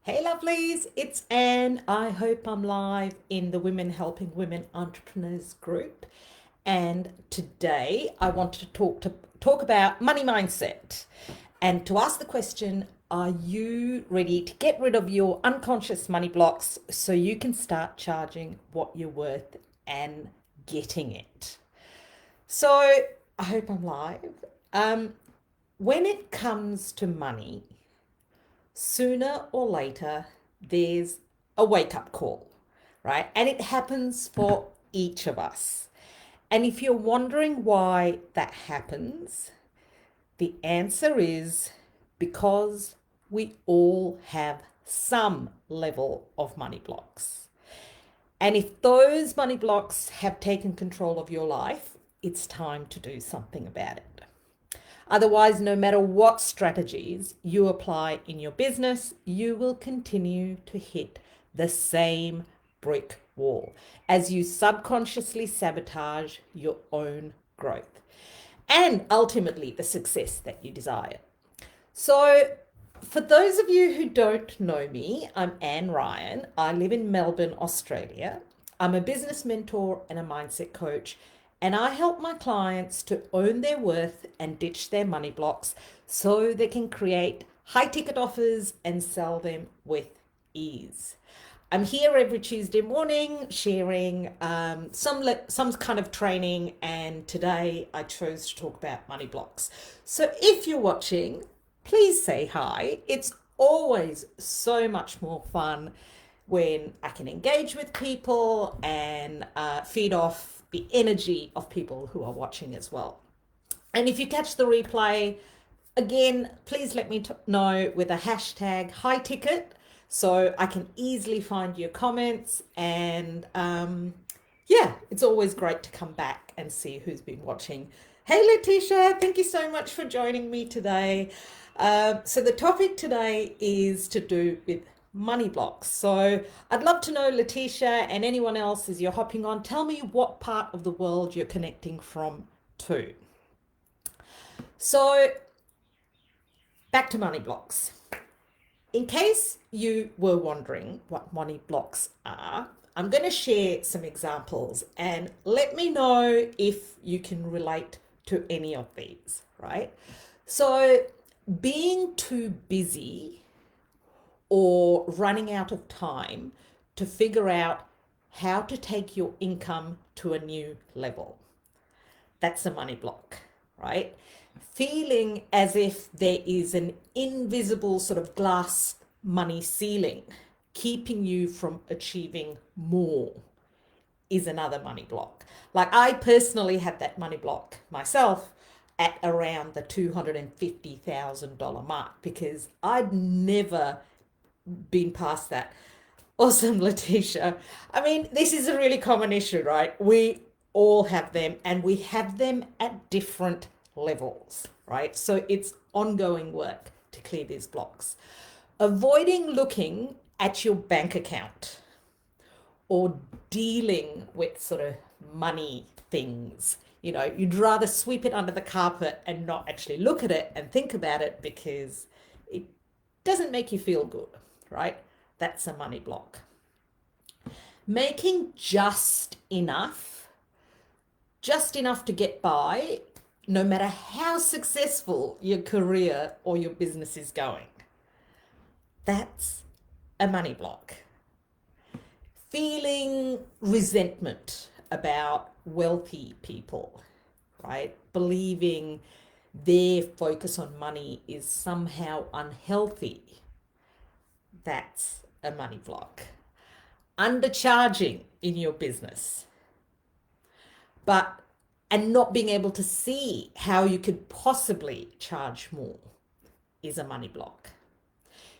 Hey lovelies, it's Anne. I hope I'm live in the Women Helping Women Entrepreneurs group. And today I want to talk about money mindset and to ask the question, are you ready to get rid of your unconscious money blocks so you can start charging what you're worth and getting it? So I hope I'm live. Um, when it comes to money, sooner or later, there's a wake up call, right? And it happens for each of us. And if you're wondering why that happens, the answer is because we all have some level of money blocks. And if those money blocks have taken control of your life, it's time to do something about it. Otherwise, no matter what strategies you apply in your business, you will continue to hit the same brick wall as you subconsciously sabotage your own growth and ultimately the success that you desire. So, for those of you who don't know me, I'm Anne Ryan. I live in Melbourne, Australia. I'm a business mentor and a mindset coach, and I help my clients to own their worth and ditch their money blocks so they can create high ticket offers and sell them with ease. I'm here every Tuesday morning sharing some kind of training, and today I chose to talk about money blocks. So if you're watching, please say hi. It's always so much more fun when I can engage with people and feed off the energy of people who are watching as well. And if you catch the replay, again, please let me know with a hashtag high ticket so I can easily find your comments. And yeah, it's always great to come back and see who's been watching. Hey, Letitia, thank you so much for joining me today. So the topic today is to do with money blocks. So I'd love to know, Letitia, and anyone else as you're hopping on, tell me what part of the world you're connecting from to. So back to money blocks. In case you were wondering what money blocks are, I'm going to share some examples and let me know if you can relate to any of these, right? So, being too busy or running out of time to figure out how to take your income to a new level. That's a money block, right? Feeling as if there is an invisible sort of glass money ceiling keeping you from achieving more is another money block. Like I personally had that money block myself at around the $250,000 mark because I'd never been past that. Awesome, Letitia. I mean, this is a really common issue, right? We all have them and we have them at different levels, right? So it's ongoing work to clear these blocks. Avoiding looking at your bank account or dealing with sort of money things. You know, you'd rather sweep it under the carpet and not actually look at it and think about it because it doesn't make you feel good, right? That's a money block. Making just enough to get by, no matter how successful your career or your business is going. That's a money block. Feeling resentment about wealthy people, right? Believing their focus on money is somehow unhealthy. That's a money block. Undercharging in your business, but and not being able to see how you could possibly charge more is a money block.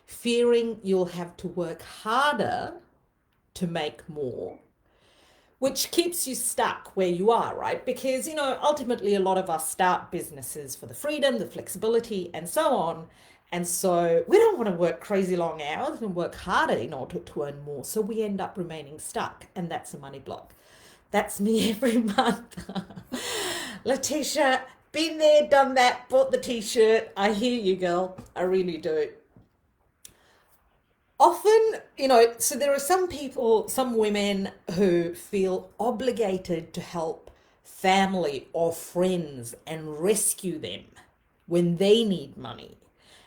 Fearing you'll have to work harder to make more, which keeps you stuck where you are, right? Because, you know, ultimately a lot of us start businesses for the freedom, the flexibility, and so on. And so we don't want to work crazy long hours and work harder in order to earn more. So we end up remaining stuck, and that's a money block. That's me every month. Letitia, been there, done that, bought the t-shirt. I hear you, girl. I really do. Often, so there are some people, some women who feel obligated to help family or friends and rescue them when they need money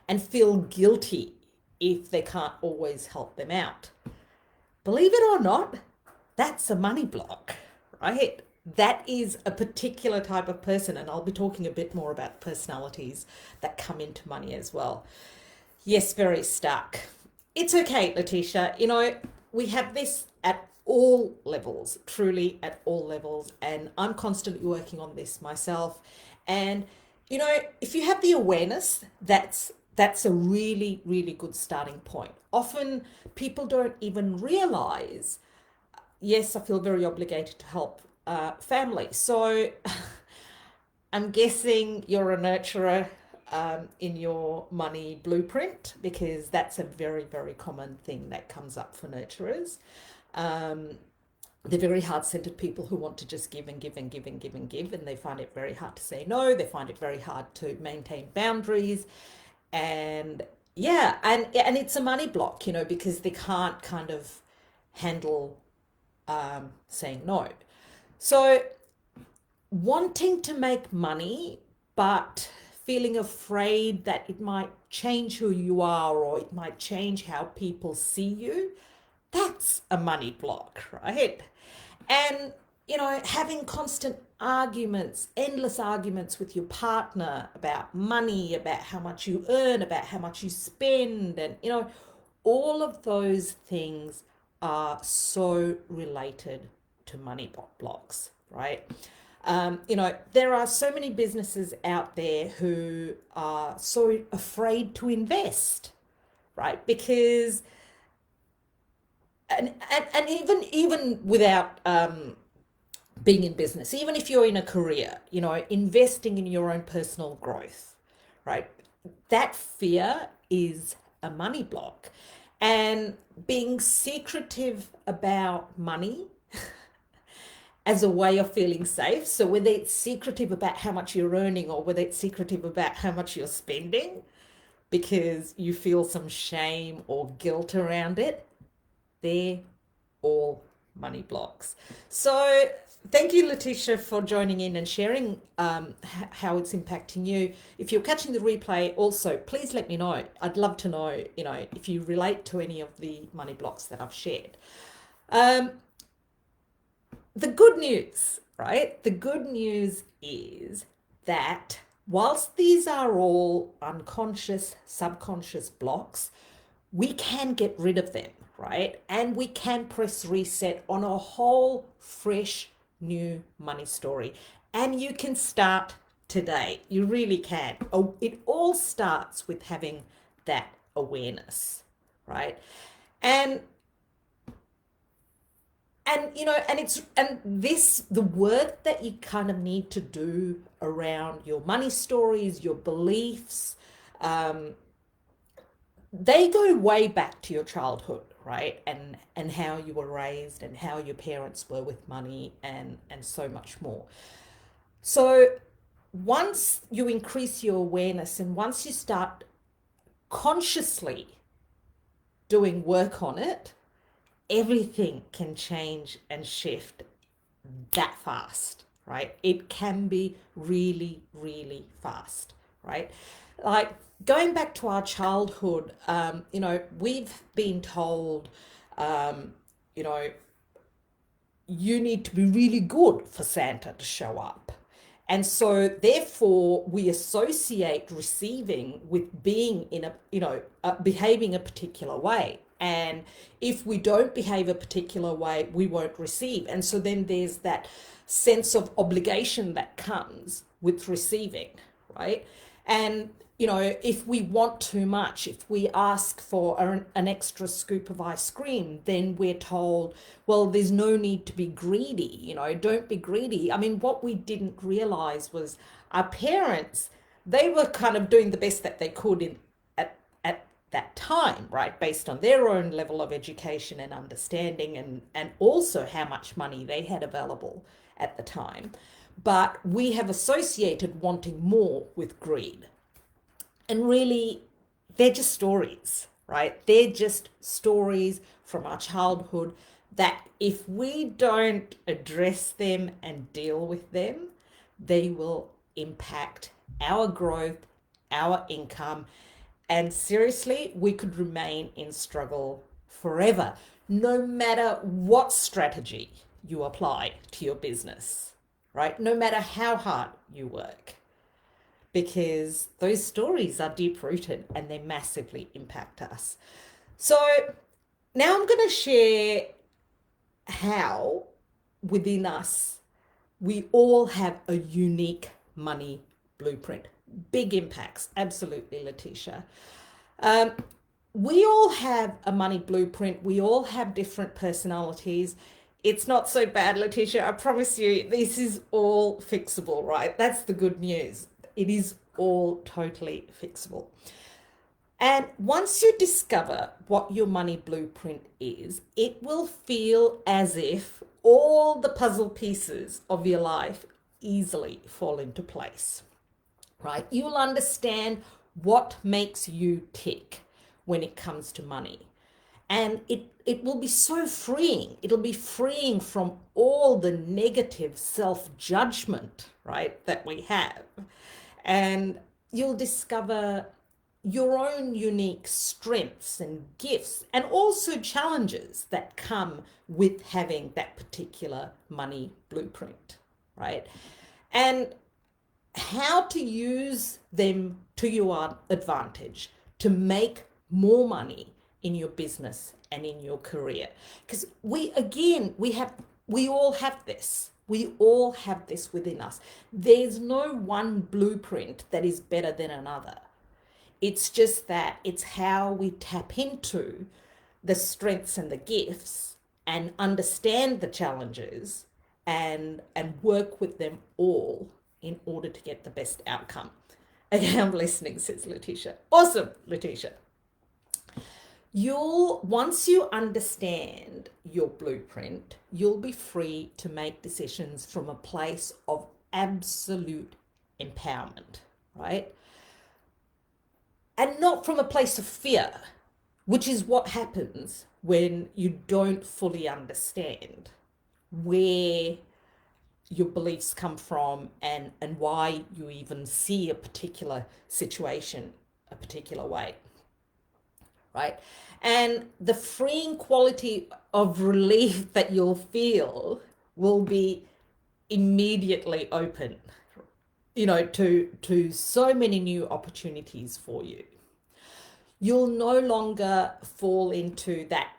and feel guilty if they can't always help them out. Believe it or not, that's a money block, right? That is a particular type of person, and I'll be talking a bit more about personalities that come into money as well. Yes, very stuck. It's okay, Letitia. We have this at all levels, truly at all levels, and I'm constantly working on this myself. And if you have the awareness, that's a really, really good starting point. Often people don't even realize, yes, I feel very obligated to help family. So I'm guessing you're a nurturer in your money blueprint, because that's a very, very common thing that comes up for nurturers. Um, they're very heart-centered people who want to just give and give and give and give and give, and they find it very hard to say no. They find it very hard to maintain boundaries, and yeah, and it's a money block, because they can't kind of handle saying no. So wanting to make money, but feeling afraid that it might change who you are or it might change how people see you, that's a money block, right? And, having constant arguments, endless arguments with your partner about money, about how much you earn, about how much you spend, and, all of those things are so related to money blocks, right? There are so many businesses out there who are so afraid to invest, right? Because and even without being in business, even if you're in a career, investing in your own personal growth, right? That fear is a money block. And being secretive about money as a way of feeling safe. So whether it's secretive about how much you're earning or whether it's secretive about how much you're spending because you feel some shame or guilt around it, they're all money blocks. So thank you, Letitia, for joining in and sharing how it's impacting you. If you're catching the replay, also please let me know. I'd love to know, if you relate to any of the money blocks that I've shared. The good news, right? The good news is that whilst these are all unconscious, subconscious blocks, we can get rid of them, right? And we can press reset on a whole fresh new money story. And you can start today. You really can. Oh, it all starts with having that awareness, right? And the work that you kind of need to do around your money stories, your beliefs, they go way back to your childhood, right? And how you were raised and how your parents were with money, and so much more. So once you increase your awareness and once you start consciously doing work on it, everything can change and shift that fast, right? It can be really, really fast, right? Like going back to our childhood, we've been told, you know, you need to be really good for Santa to show up. And so therefore we associate receiving with being in behaving a particular way. And if we don't behave a particular way, we won't receive. And so then there's that sense of obligation that comes with receiving, right? And if we want too much, if we ask for an extra scoop of ice cream, then we're told, well, there's no need to be greedy, don't be greedy. I mean, what we didn't realize was our parents, they were kind of doing the best that they could at that time, right? Based on their own level of education and understanding, and also how much money they had available at the time. But we have associated wanting more with greed. And really, they're just stories, right? They're just stories from our childhood that if we don't address them and deal with them, they will impact our growth, our income, and seriously, we could remain in struggle forever, no matter what strategy you apply to your business, right? No matter how hard you work, because those stories are deep rooted and they massively impact us. So now I'm going to share how within us we all have a unique money blueprint. Big impacts, absolutely, Letitia. Um, we all have a money blueprint. We all have different personalities. It's not so bad, Letitia. I promise you, this is all fixable, right? That's the good news. It is all totally fixable. And once you discover what your money blueprint is, it will feel as if all the puzzle pieces of your life easily fall into place, right? You'll understand what makes you tick when it comes to money. And it will be so freeing. It'll be freeing from all the negative self judgment, right, that we have. And you'll discover your own unique strengths and gifts and also challenges that come with having that particular money blueprint, right? And how to use them to your advantage to make more money in your business and in your career. Because we all have this. We all have this within us. There's no one blueprint that is better than another. It's just that it's how we tap into the strengths and the gifts and understand the challenges and work with them all in order to get the best outcome. Okay, I'm listening, says Letitia. Awesome, Letitia. Once you understand your blueprint, you'll be free to make decisions from a place of absolute empowerment, right? And not from a place of fear, which is what happens when you don't fully understand where your beliefs come from and why you even see a particular situation a particular way, right? And the freeing quality of relief that you'll feel will be immediately open, to so many new opportunities for you. You'll no longer fall into that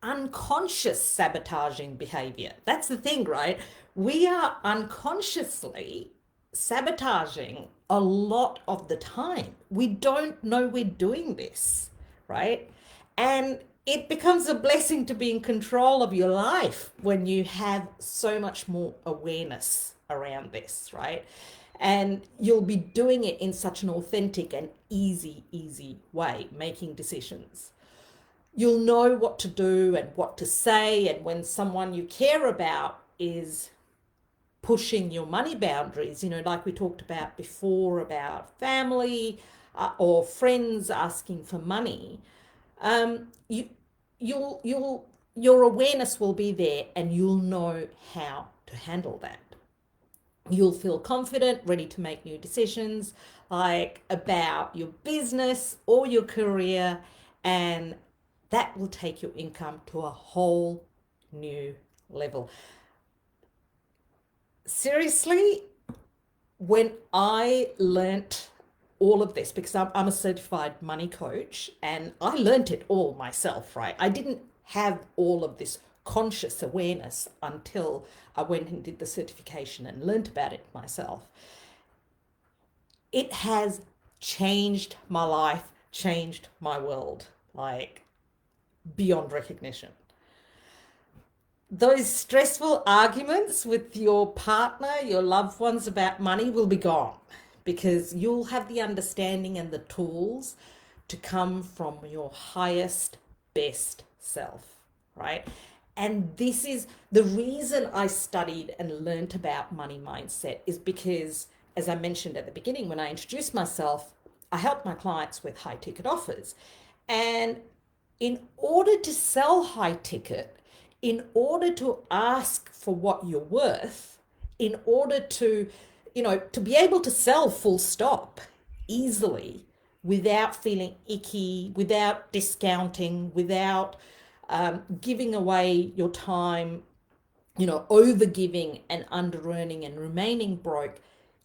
unconscious sabotaging behavior. That's the thing, right? We are unconsciously sabotaging a lot of the time. We don't know we're doing this, right? And it becomes a blessing to be in control of your life when you have so much more awareness around this, right? And you'll be doing it in such an authentic and easy way, making decisions. You'll know what to do and what to say, and when someone you care about is pushing your money boundaries, like we talked about before about family or friends asking for money, you your awareness will be there and you'll know how to handle that. You'll feel confident, ready to make new decisions, like about your business or your career, and that will take your income to a whole new level. Seriously, when I learnt all of this, because I'm a certified money coach and I learnt it all myself, right? I didn't have all of this conscious awareness until I went and did the certification and learnt about it myself. It has changed my life, changed my world, like beyond recognition. Those stressful arguments with your partner, your loved ones about money will be gone because you'll have the understanding and the tools to come from your highest, best self, right? And this is the reason I studied and learnt about money mindset, is because, as I mentioned at the beginning when I introduced myself, I help my clients with high ticket offers. And in order to sell high ticket, in order to ask for what you're worth, in order to, to be able to sell full stop easily without feeling icky, without discounting, without giving away your time, over giving and under earning and remaining broke,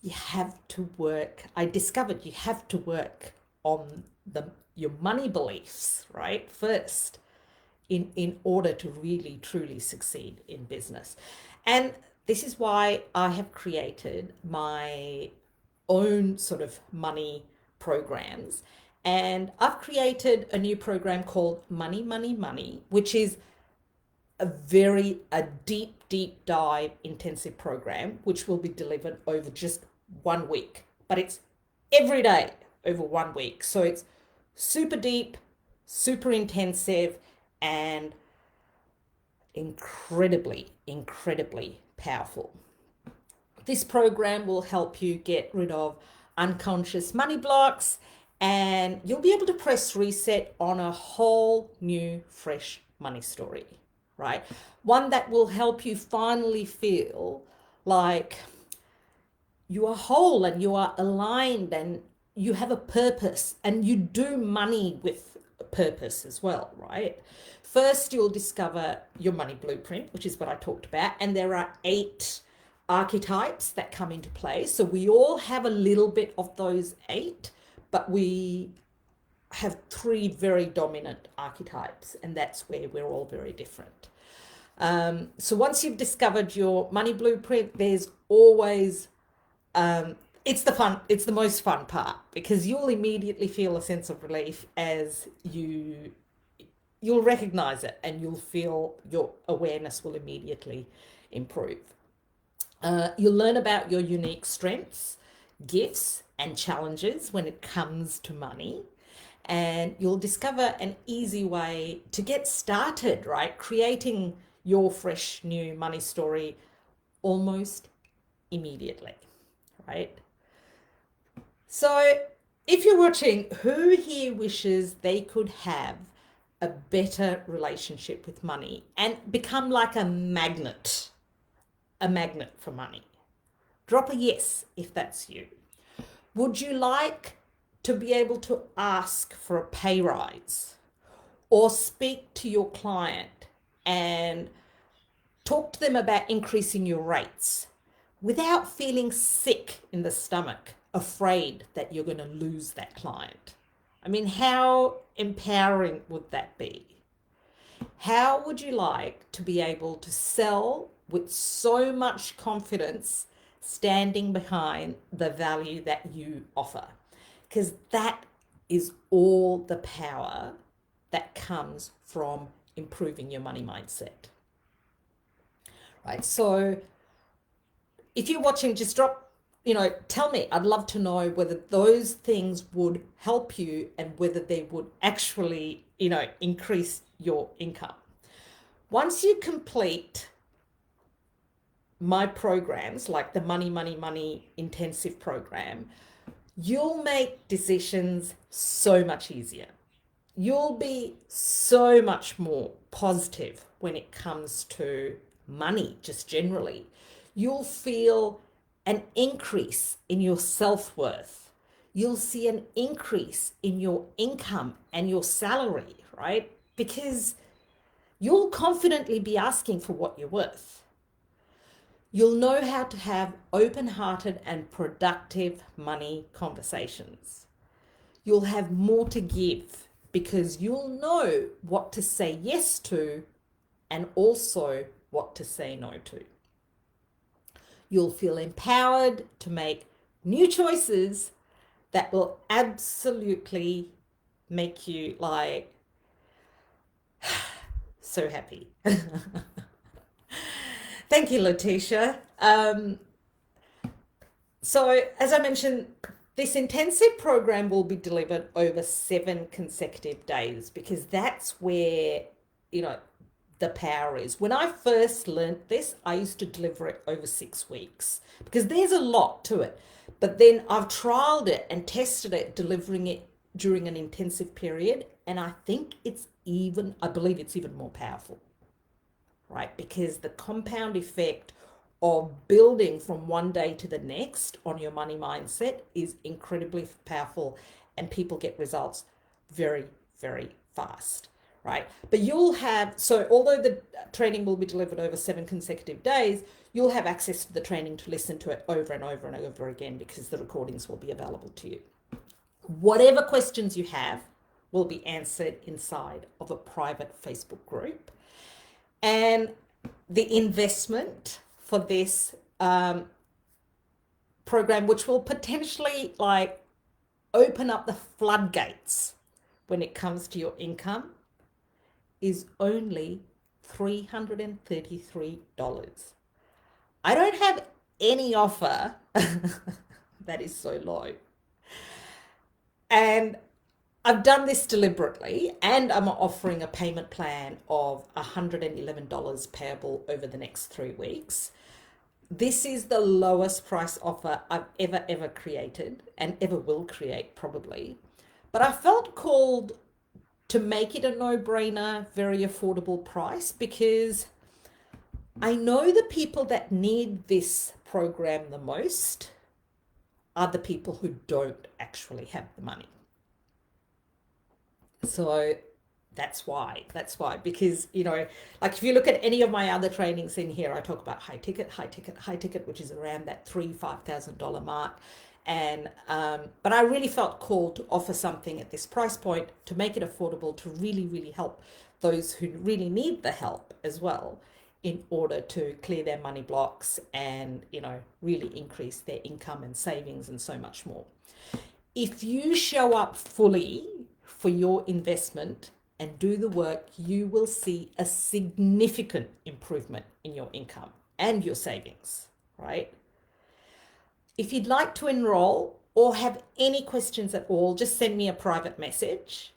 you have to work. I discovered you have to work on your money beliefs, right? First, in order to really truly succeed in business. And this is why I have created my own sort of money programs. And I've created a new program called Money, Money, Money, which is a deep dive intensive program, which will be delivered over just 1 week. But it's every day over 1 week. So it's super deep, super intensive, and incredibly powerful. This program will help you get rid of unconscious money blocks, and you'll be able to press reset on a whole new, fresh money story, right? One that will help you finally feel like you are whole and you are aligned and you have a purpose and you do money with a purpose as well, right? First, you'll discover your money blueprint, which is what I talked about. And there are 8 archetypes that come into play. So we all have a little bit of those 8, but we have 3 very dominant archetypes, and that's where we're all very different. So once you've discovered your money blueprint, there's always it's the most fun part, because you'll immediately feel a sense of relief as you'll recognize it, and you'll feel your awareness will immediately improve. You'll learn about your unique strengths, gifts, and challenges when it comes to money. And you'll discover an easy way to get started, right? Creating your fresh new money story almost immediately, right? So if you're watching, who here wishes they could have a better relationship with money and become like a magnet for money? Drop a yes if that's you. Would you like to be able to ask for a pay rise, or speak to your client and talk to them about increasing your rates without feeling sick in the stomach, afraid that you're going to lose that client? I mean, how empowering would that be? How would you like to be able to sell with so much confidence, standing behind the value that you offer? Because that is all the power that comes from improving your money mindset, right? So if you're watching, just drop, tell me. I'd love to know whether those things would help you and whether they would actually, increase your income. Once you complete my programs, like the Money, Money, Money intensive program, you'll make decisions so much easier. You'll be so much more positive when it comes to money, just generally. You'll feel an increase in your self-worth. You'll see an increase in your income and your salary, right? Because you'll confidently be asking for what you're worth. You'll know how to have open-hearted and productive money conversations. You'll have more to give because you'll know what to say yes to and also what to say no to. You'll feel empowered to make new choices that will absolutely make you so happy. Thank you, Letitia. So as I mentioned, this intensive program will be delivered over 7 consecutive days, because that's where, the power is. When I first learned this, I used to deliver it over 6 weeks because there's a lot to it. But then I've trialed it and tested it, delivering it during an intensive period. And I believe it's even more powerful, right? Because the compound effect of building from one day to the next on your money mindset is incredibly powerful, and people get results very, very fast, right? But although the training will be delivered over 7 consecutive days, you'll have access to the training to listen to it over and over and over again, because the recordings will be available to you. Whatever questions you have will be answered inside of a private Facebook group. And the investment for this program, which will potentially open up the floodgates when it comes to your income, is only $333. I don't have any offer that is so low. And I've done this deliberately, and I'm offering a payment plan of $111 payable over the next 3 weeks. This is the lowest price offer I've ever created, and ever will create probably. But I felt called to make it a no-brainer, very affordable price, because I know the people that need this program the most are the people who don't actually have the money. So that's why, because, if you look at any of my other trainings in here, I talk about high ticket, which is around that $5,000 mark. And, but I really felt called to offer something at this price point to make it affordable, to really, really help those who really need the help as well, in order to clear their money blocks and, really increase their income and savings and so much more. If you show up fully for your investment and do the work, you will see a significant improvement in your income and your savings, right? If you'd like to enroll or have any questions at all, just send me a private message.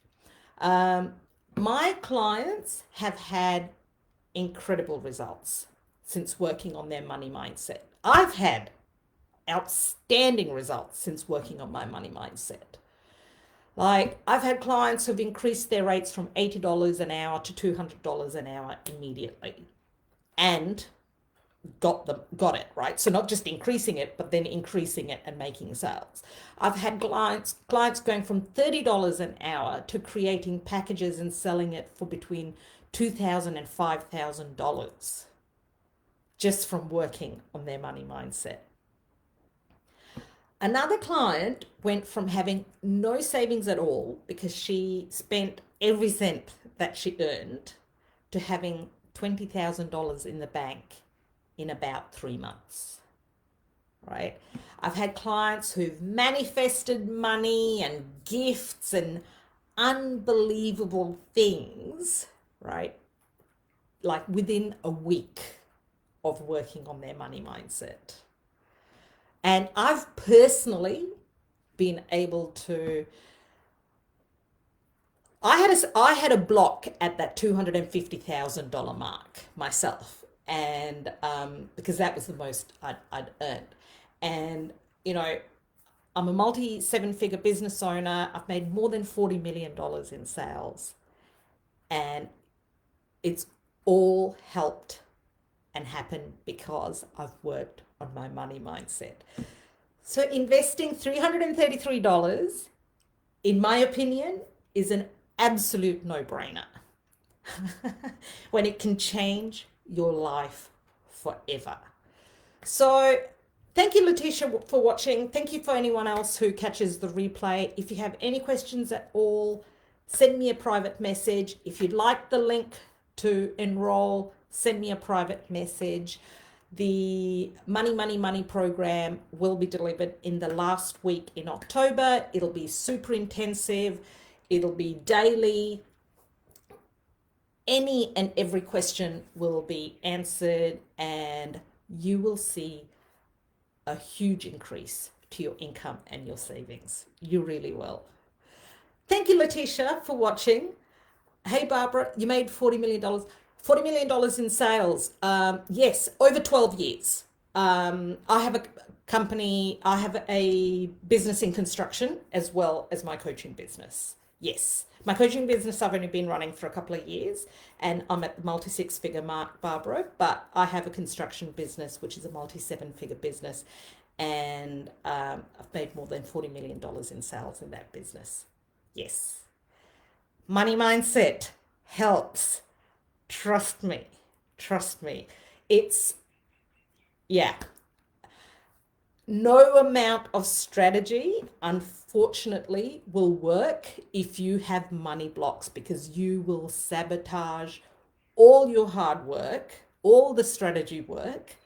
My clients have had incredible results since working on their money mindset. I've had outstanding results since working on my money mindset. I've had clients who've increased their rates from $80 an hour to $200 an hour immediately, and got it, right? So not just increasing it, but then increasing it and making sales. I've had clients going from $30 an hour to creating packages and selling it for between $2,000 and $5,000 just from working on their money mindset. Another client went from having no savings at all because she spent every cent that she earned to having $20,000 in the bank in about 3 months, right? I've had clients who've manifested money and gifts and unbelievable things, right? Within a week of working on their money mindset. And I've personally been able to, I had a block at that $250,000 mark myself. And because that was the most I'd earned. And, I'm a multi-7-figure business owner. I've made more than $40 million in sales. And it's all helped and happened because I've worked on my money mindset. So investing $333, in my opinion, is an absolute no-brainer when it can change your life forever. So thank you, Letitia, for watching. Thank you for anyone else who catches the replay. If you have any questions at all, send me a private message. If you'd like the link to enroll, send me a private message. The Money program will be delivered in the last week in October. It'll be super intensive. It'll be daily. Any and every question will be answered, and you will see a huge increase to your income and your savings. You really will. Thank you, Letitia, for watching. Hey, Barbara, you made $40 million. $40 million in sales. Yes, over 12 years. I have company. I have a business in construction as well as my coaching business. Yes, my coaching business I've only been running for a couple of years, and I'm at the multi six figure mark, Barbara. But I have a construction business, which is a multi seven figure business, and I've made more than $40 million in sales in that business. Yes, money mindset helps. Trust me, trust me. It's yeah, no amount of strategy, unfortunately, will work if you have money blocks, because you will sabotage all your hard work, all the strategy work,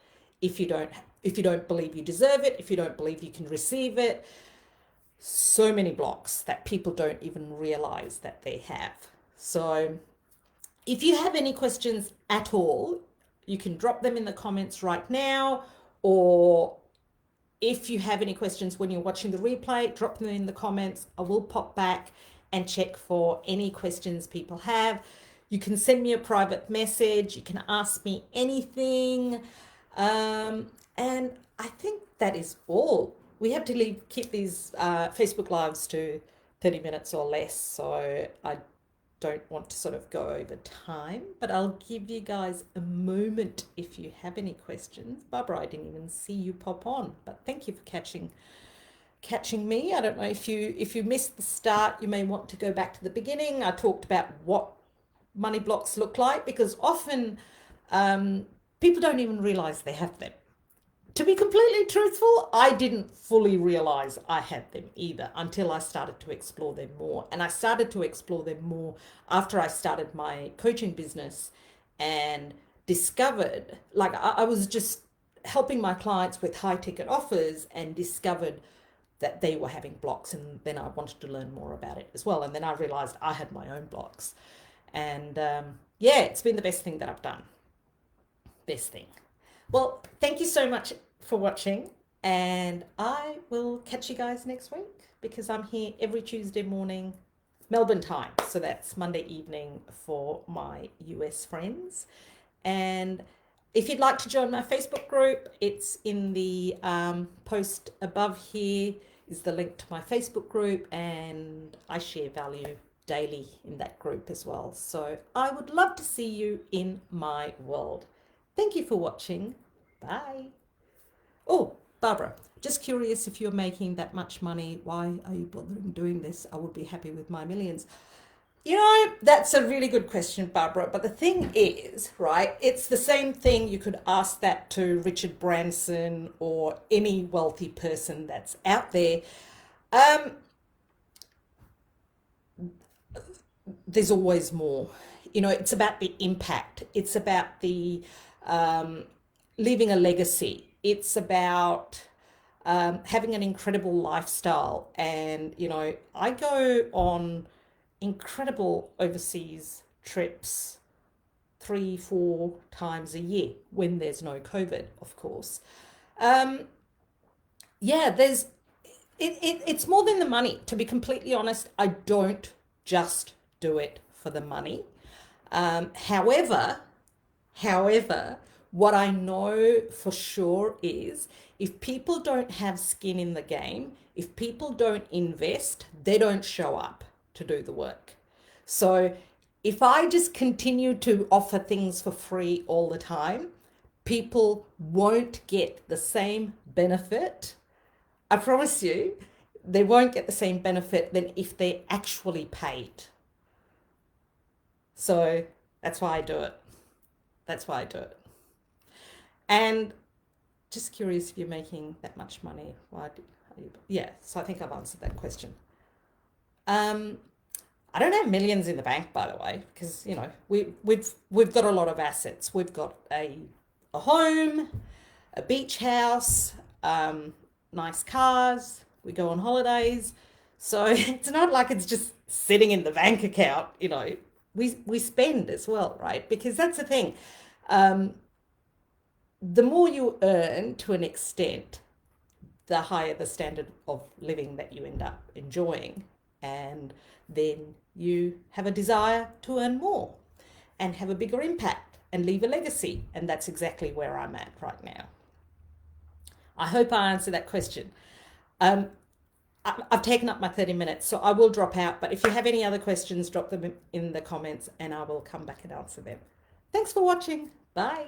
if you don't believe you deserve it, if you don't believe you can receive it. So many blocks that people don't even realize that they have. So if you have any questions at all, you can drop them in the comments right now, or if you have any questions when you're watching the replay, drop them in the comments. I will pop back and check for any questions people have. You can send me a private message. You can ask me anything. And I think that is all. We have to keep these Facebook Lives to 30 minutes or less. So I don't want to sort of go over time, but I'll give you guys a moment if you have any questions. Barbara, I didn't even see you pop on, but thank you for catching me. I don't know if you missed the start, you may want to go back to the beginning. I talked about what money blocks look like, because often people don't even realize they have them. To be completely truthful, I didn't fully realize I had them either until I started to explore them more. And I started to explore them more after I started my coaching business and discovered, like, I was just helping my clients with high ticket offers and discovered that they were having blocks. And then I wanted to learn more about it as well. And then I realized I had my own blocks. And yeah, it's been the best thing that I've done. Best thing. Well, thank you so much for watching, and I will catch you guys next week, because I'm here every Tuesday morning, Melbourne time. So that's Monday evening for my US friends. And if you'd like to join my Facebook group, it's in the post above here is the link to my Facebook group, and I share value daily in that group as well. So I would love to see you in my world. Thank you for watching. Bye. Oh, Barbara, just curious, if you're making that much money, why are you bothering doing this? I would be happy with my millions. You know, that's a really good question, Barbara. But the thing is, right, it's the same thing. You could ask that to Richard Branson or any wealthy person that's out there. There's always more. You know, it's about the impact. It's about the leaving a legacy. It's about having an incredible lifestyle. And, you know, I go on incredible overseas trips 3-4 times a year when there's no COVID, of course. Yeah, it's more than the money. To be completely honest, I don't just do it for the money. However, what I know for sure is, if people don't have skin in the game, if people don't invest, they don't show up to do the work. So if I just continue to offer things for free all the time, people won't get the same benefit. I promise you, they won't get the same benefit than if they actually paid. So that's why I do it. That's why I do it. And just curious, if you're making that much money, yeah, so I think I've answered that question. I don't have millions in the bank, by the way, because, you know, we've got a lot of assets. We've got a home, a beach house, nice cars. We go on holidays. So it's not like it's just sitting in the bank account. You know, we spend as well, right? Because that's the thing. The more you earn, to an extent, the higher the standard of living that you end up enjoying. And then you have a desire to earn more and have a bigger impact and leave a legacy. And that's exactly where I'm at right now. I hope I answered that question. Um, I've taken up my 30 minutes, so I will drop out. But if you have any other questions, drop them in the comments and I will come back and answer them. Thanks for watching. Bye.